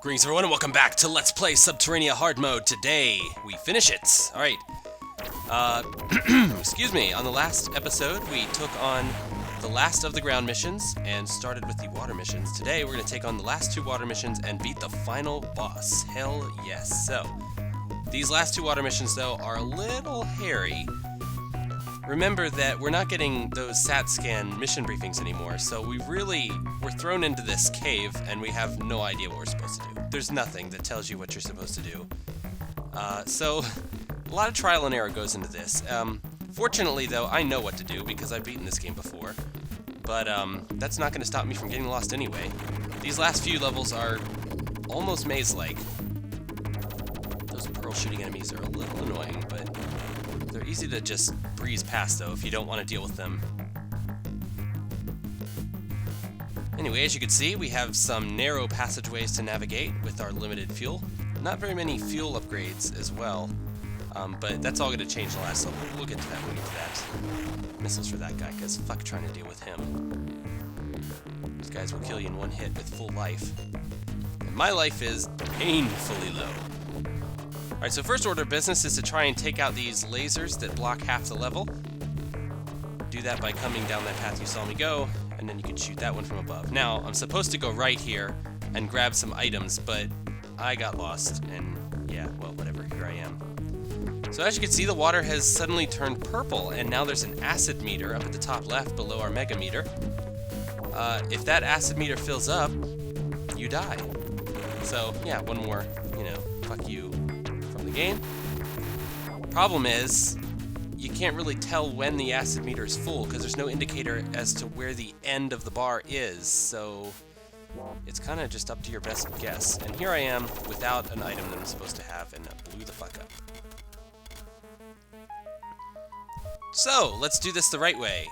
Greetings everyone and welcome back to Let's Play Sub-Terrania Hard Mode. Today, we finish it. Alright. Excuse me. On the last episode, we took on the last of the ground missions and started with the water missions. Today, we're going to take on the last two water missions and beat the final boss. Hell yes. So, these last two water missions, though, are a little hairy. Remember that we're not getting those SAT scan mission briefings anymore, so we're thrown into this cave and we have no idea what we're supposed to do. There's nothing that tells you what you're supposed to do. So a lot of trial and error goes into this. Fortunately though, I know what to do because I've beaten this game before, but that's not going to stop me from getting lost anyway. These last few levels are almost maze-like. Those pearl shooting enemies are a little annoying, but they're easy to just breeze past, though, if you don't want to deal with them. Anyway, as you can see, we have some narrow passageways to navigate with our limited fuel. Not very many fuel upgrades as well, but that's all going to change the last level. We'll get to that when we get to that. Missiles for that guy, because fuck trying to deal with him. These guys will kill you in one hit with full life. And my life is painfully low. Alright, so first order of business is to try and take out these lasers that block half the level. Do that by coming down that path you saw me go, and then you can shoot that one from above. Now, I'm supposed to go right here and grab some items, but I got lost, and yeah, well, whatever, here I am. So as you can see, the water has suddenly turned purple, and now there's an acid meter up at the top left below our mega meter. If that acid meter fills up, you die. So, yeah, one more, fuck you from the game. Problem is, you can't really tell when the acid meter is full because there's no indicator as to where the end of the bar is, so it's kind of just up to your best guess. And here I am without an item that I'm supposed to have, and I blew the fuck up. So, let's do this the right way.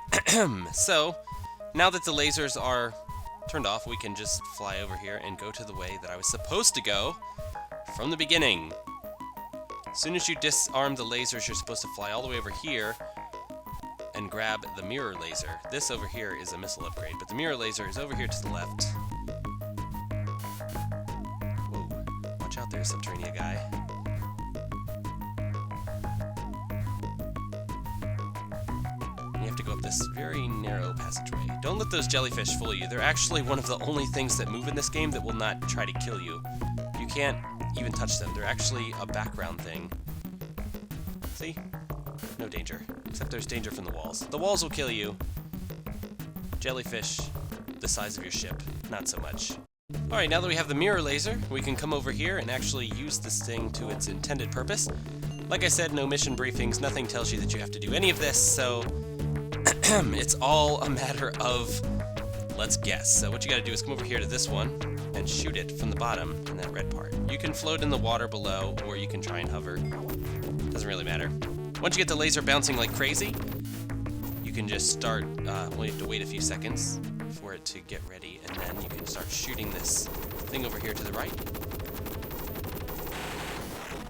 So, now that the lasers are turned off, we can just fly over here and go to the way that I was supposed to go from the beginning. As soon as you disarm the lasers, you're supposed to fly all the way over here and grab the mirror laser. This over here is a missile upgrade, but the mirror laser is over here to the left. Whoa, watch out there, Sub-Terrania guy. You have to go up this very narrow passageway. Don't let those jellyfish fool you. They're actually one of the only things that move in this game that will not try to kill you. You can't even touch them. They're actually a background thing. See? No danger. Except there's danger from the walls. The walls will kill you. Jellyfish, the size of your ship, not so much. Alright, now that we have the mirror laser, we can come over here and actually use this thing to its intended purpose. Like I said, no mission briefings, nothing tells you that you have to do any of this, so it's all a matter of let's guess. So what you gotta do is come over here to this one and shoot it from the bottom in that red part. You can float in the water below, or you can try and hover. Doesn't really matter. Once you get the laser bouncing like crazy, you can just start, well, you have to wait a few seconds for it to get ready, and then you can start shooting this thing over here to the right.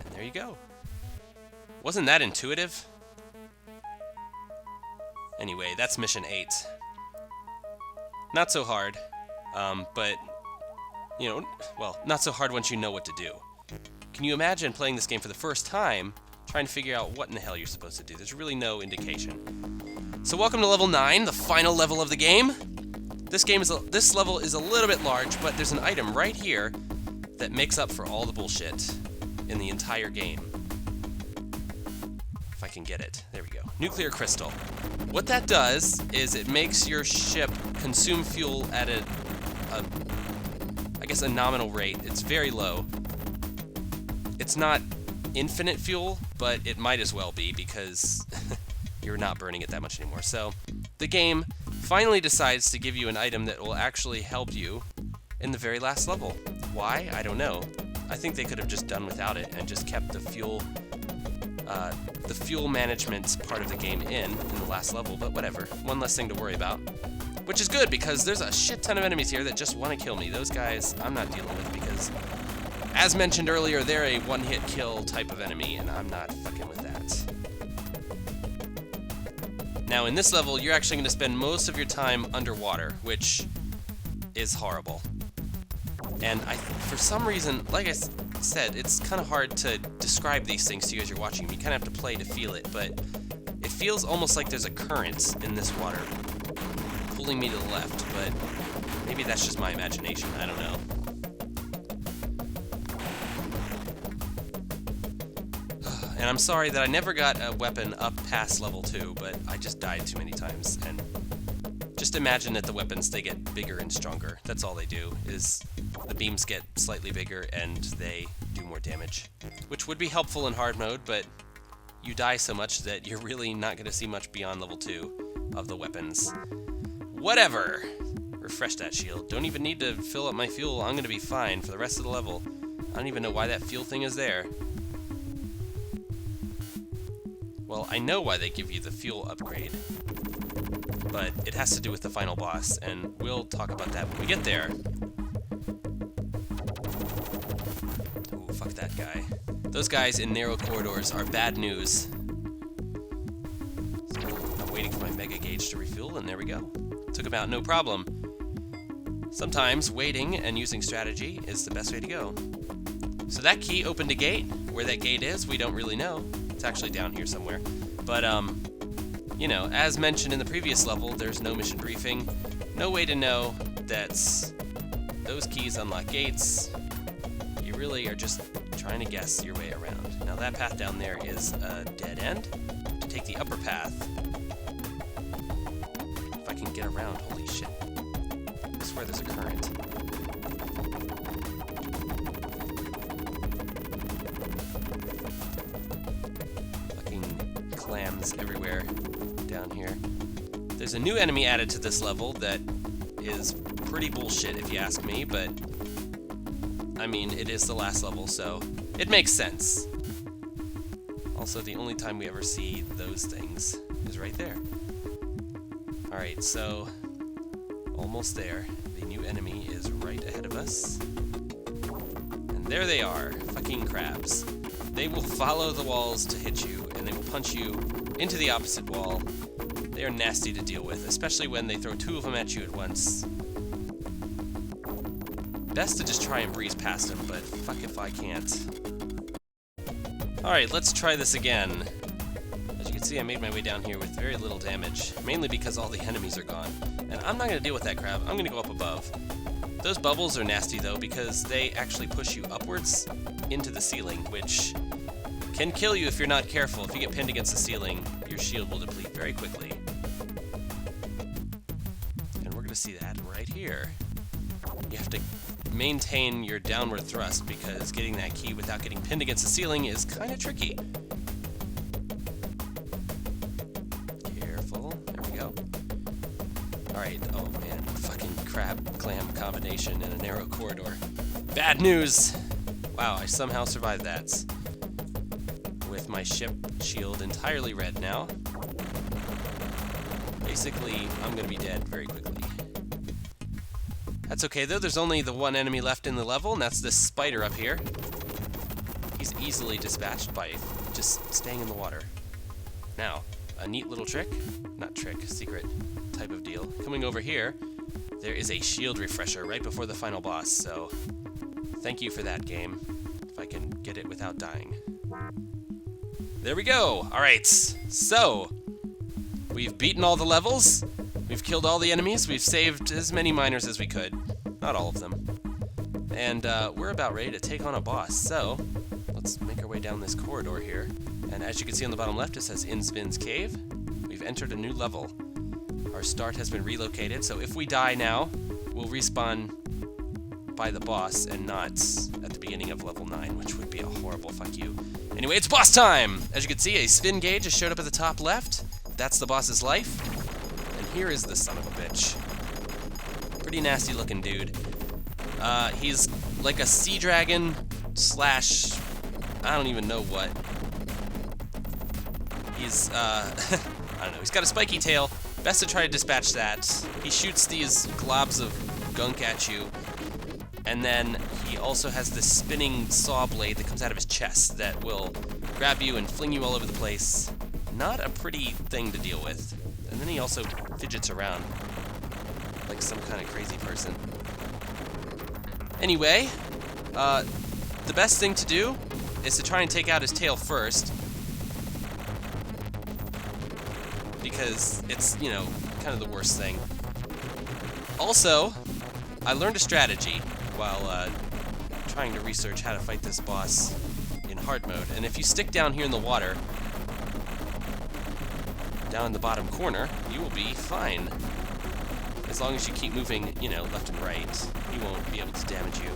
And there you go. Wasn't that intuitive? Anyway, that's mission 8. Not so hard, but well, not so hard once you know what to do. Can you imagine playing this game for the first time, trying to figure out what in the hell you're supposed to do? There's really no indication. So welcome to level 9, the final level of the game. This level is a little bit large, but there's an item right here that makes up for all the bullshit in the entire game. If I can get it. There we go. Nuclear crystal. What that does is it makes your ship consume fuel at I guess a nominal rate. It's very low. It's not infinite fuel, but it might as well be because you're not burning it that much anymore. So the game finally decides to give you an item that will actually help you in the very last level. Why? I don't know. I think they could have just done without it and just kept the fuel management part of the game in the last level, but whatever. One less thing to worry about. Which is good, because there's a shit ton of enemies here that just want to kill me. Those guys I'm not dealing with because, as mentioned earlier, they're a one-hit kill type of enemy, and I'm not fucking with that. Now, in this level, you're actually going to spend most of your time underwater, which is horrible. And for some reason, like I said, it's kind of hard to describe these things to you as you're watching them. You kind of have to play to feel it, but it feels almost like there's a current in this water pulling me to the left, but maybe that's just my imagination. I don't know. And I'm sorry that I never got a weapon up past level 2, but I just died too many times. And just imagine that the weapons, they get bigger and stronger. That's all they do, is the beams get slightly bigger and they do more damage. Which would be helpful in hard mode, but you die so much that you're really not going to see much beyond level 2 of the weapons. Whatever! Refresh that shield. Don't even need to fill up my fuel. I'm going to be fine for the rest of the level. I don't even know why that fuel thing is there. Well, I know why they give you the fuel upgrade, but it has to do with the final boss, and we'll talk about that when we get there. Oh, fuck that guy. Those guys in narrow corridors are bad news. So I'm waiting for my mega gauge to refuel, and there we go. Took him out, no problem. Sometimes waiting and using strategy is the best way to go. So that key opened a gate. Where that gate is, we don't really know. It's actually down here somewhere. But, you know, as mentioned in the previous level, there's no mission briefing. No way to know that those keys unlock gates. You really are just trying to guess your way around. Now that path down there is a dead end. To take the upper path, if I can get around, holy shit. I swear there's a current. Clams everywhere down here. There's a new enemy added to this level that is pretty bullshit if you ask me, but I mean, it is the last level, so it makes sense. Also, the only time we ever see those things is right there. Alright, so almost there. The new enemy is right ahead of us. And there they are, fucking crabs. They will follow the walls to hit you, and they will punch you into the opposite wall. They are nasty to deal with, especially when they throw 2 of them at you at once. Best to just try and breeze past them, but fuck if I can't. Alright, let's try this again. As you can see, I made my way down here with very little damage, mainly because all the enemies are gone. And I'm not going to deal with that crab, I'm going to go up above. Those bubbles are nasty though, because they actually push you upwards into the ceiling, which can kill you if you're not careful. If you get pinned against the ceiling, your shield will deplete very quickly. And we're going to see that right here. You have to maintain your downward thrust, because getting that key without getting pinned against the ceiling is kind of tricky. Careful. There we go. Alright, oh man, fucking crab-clam combination in a narrow corridor. Bad news! Wow, I somehow survived that. With my ship shield entirely red now. Basically, I'm gonna be dead very quickly. That's okay though, there's only the one enemy left in the level, and that's this spider up here. He's easily dispatched by just staying in the water. Now, a neat little trick, not trick, secret type of deal. Coming over here, there is a shield refresher right before the final boss, so thank you for that, game, if I can get it without dying. There we go! Alright, so we've beaten all the levels, we've killed all the enemies, we've saved as many miners as we could. Not all of them. And we're about ready to take on a boss, so let's make our way down this corridor here. And as you can see on the bottom left, it says Inspin's Cave. We've entered a new level. Our start has been relocated, so if we die now, we'll respawn by the boss and not at the beginning of level 9, which would be a horrible fuck you. Anyway, it's boss time! As you can see, a spin gauge has showed up at the top left. That's the boss's life. And here is the son of a bitch. Pretty nasty looking dude. He's like a sea dragon slash I don't even know what. He's I don't know, he's got a spiky tail. Best to try to dispatch that. He shoots these globs of gunk at you. And then he also has this spinning saw blade that comes out of his chest that will grab you and fling you all over the place. Not a pretty thing to deal with. And then he also fidgets around like some kind of crazy person. Anyway, the best thing to do is to try and take out his tail first, because it's, you know, kind of the worst thing. Also, I learned a strategy while trying to research how to fight this boss in hard mode, and if you stick down here in the water, down in the bottom corner, you will be fine. As long as you keep moving, you know, left and right, he won't be able to damage you.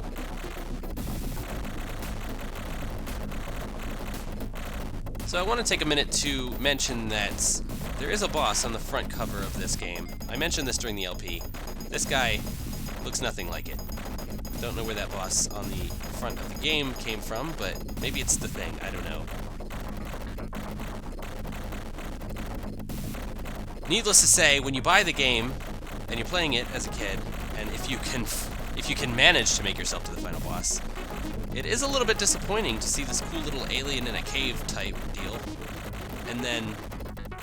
So I want to take a minute to mention that there is a boss on the front cover of this game. I mentioned this during the LP. This guy looks nothing like it. Don't know where that boss on the front of the game came from, but maybe it's the thing, I don't know. Needless to say, when you buy the game and you're playing it as a kid, and if you can manage to make yourself to the final boss, it is a little bit disappointing to see this cool little alien in a cave type deal, and then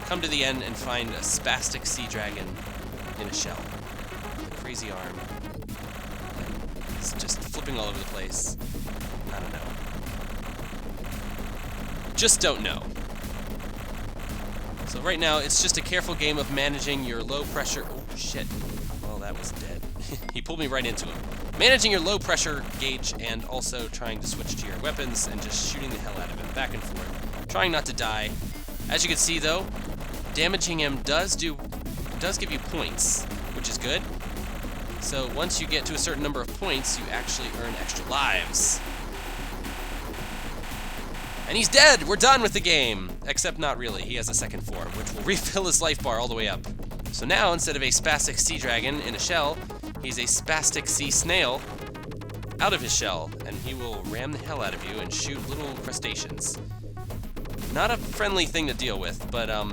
come to the end and find a spastic sea dragon in a shell. With a crazy arm. It's just flipping all over the place. I don't know. Just don't know. So right now, it's just a careful game of managing your low pressure... Oh, shit. Well, that was dead. He pulled me right into him. Managing your low pressure gauge and also trying to switch to your weapons and just shooting the hell out of him, back and forth. Trying not to die. As you can see, though, damaging him does give you points, which is good. So once you get to a certain number of points, you actually earn extra lives. And he's dead! We're done with the game! Except not really, he has a second form, which will refill his life bar all the way up. So now, instead of a spastic sea dragon in a shell, he's a spastic sea snail out of his shell, and he will ram the hell out of you and shoot little crustaceans. Not a friendly thing to deal with, but I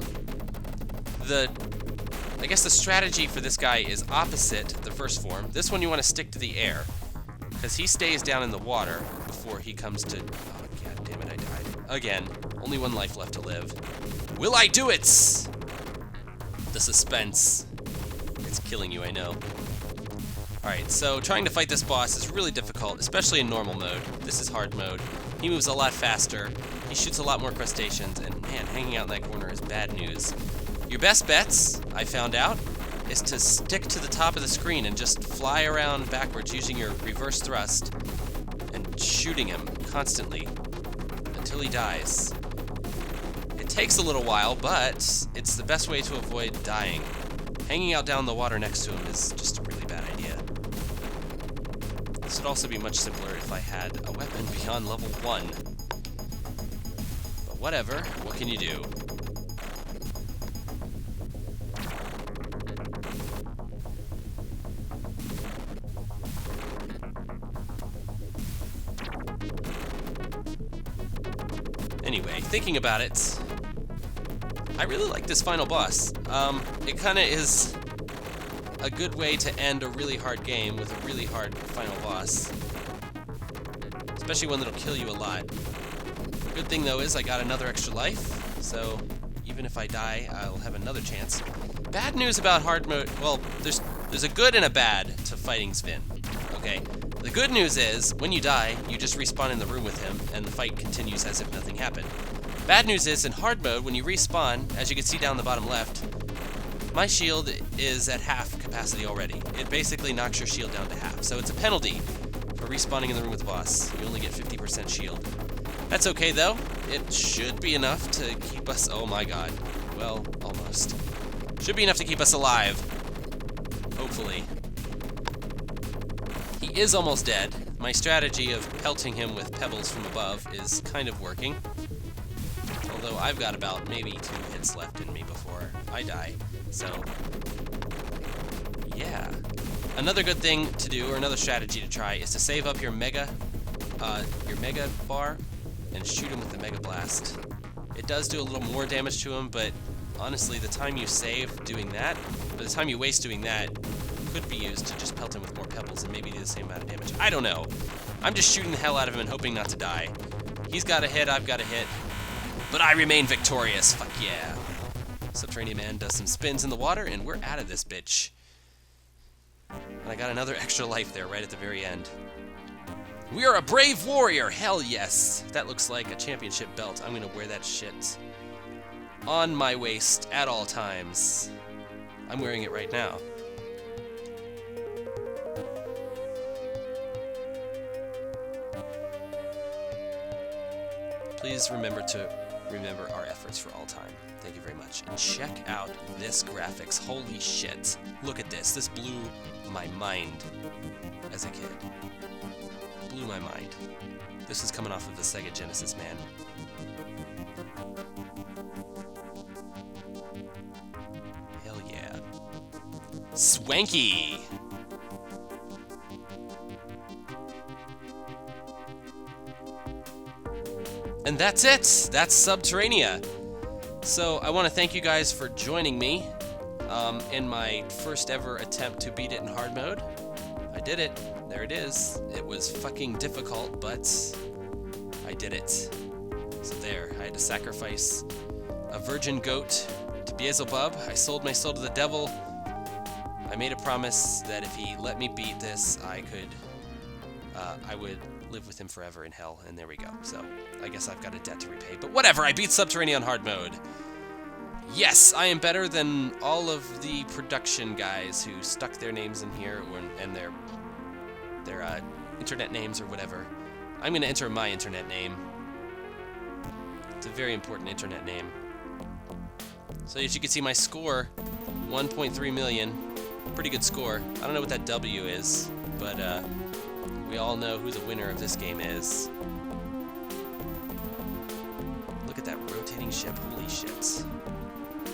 guess the strategy for this guy is opposite the first form. This one you want to stick to the air, because he stays down in the water before he comes to... Oh, god damn it, I died. Again, only one life left to live. Will I do it? The suspense. It's killing you, I know. Alright, so trying to fight this boss is really difficult, especially in normal mode. This is hard mode. He moves a lot faster, he shoots a lot more crustaceans, and man, hanging out in that corner is bad news. Your best bets, I found out, is to stick to the top of the screen and just fly around backwards using your reverse thrust and shooting him constantly until he dies. It takes a little while, but it's the best way to avoid dying. Hanging out down the water next to him is just a really bad idea. This would also be much simpler if I had a weapon beyond level 1. But whatever, what can you do? Anyway, thinking about it, I really like this final boss. It kind of is a good way to end a really hard game with a really hard final boss. Especially one that'll kill you a lot. Good thing though is I got another extra life, so even if I die, I'll have another chance. Bad news about hard mode, well, there's a good and a bad to fighting Sven, okay? The good news is, when you die, you just respawn in the room with him, and the fight continues as if nothing happened. Bad news is, in hard mode, when you respawn, as you can see down the bottom left, my shield is at half capacity already. It basically knocks your shield down to half, so it's a penalty for respawning in the room with the boss. You only get 50% shield. That's okay though. It should be enough to keep us... Oh my god. Well, almost. Should be enough to keep us alive. Hopefully. He is almost dead. My strategy of pelting him with pebbles from above is kind of working. Although I've got about maybe 2 hits left in me before I die. So, yeah. Another good thing to do, or another strategy to try, is to save up your mega bar and shoot him with the Mega Blast. It does do a little more damage to him, but honestly, the time you save doing that, or the time you waste doing that, could be used to just pelt him with more pebbles and maybe do the same amount of damage. I don't know. I'm just shooting the hell out of him and hoping not to die. He's got a hit, I've got a hit, but I remain victorious. Fuck yeah. Sub-Terrania Man does some spins in the water, and we're out of this bitch. And I got another extra life there right at the very end. We are a brave warrior. Hell yes. That looks like a championship belt. I'm gonna wear that shit on my waist at all times. I'm wearing it right now. Please remember our efforts for all time. Thank you very much. And check out this graphics. Holy shit. Look at this. This blew my mind as a kid. Blew my mind. This is coming off of the Sega Genesis, man. Hell yeah. Swanky! And that's it! That's Sub-Terrania. So I want to thank you guys for joining me in my first ever attempt to beat it in hard mode. I did it. There it is. It was fucking difficult, but I did it. So there, I had to sacrifice a virgin goat to Beelzebub. I sold my soul to the devil. I made a promise that if he let me beat this, I would live with him forever in hell, and there we go. So I guess I've got a debt to repay, but whatever. I beat Sub-Terrania on hard mode. Yes, I am better than all of the production guys who stuck their names in here and their internet names or whatever. I'm going to enter my internet name. It's a very important internet name. So as you can see, my score, 1.3 million. Pretty good score. I don't know what that W is, but we all know who the winner of this game is. Look at that rotating ship. Holy shit.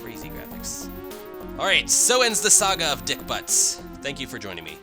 Crazy graphics. Alright, so ends the saga of Dick Butts. Thank you for joining me.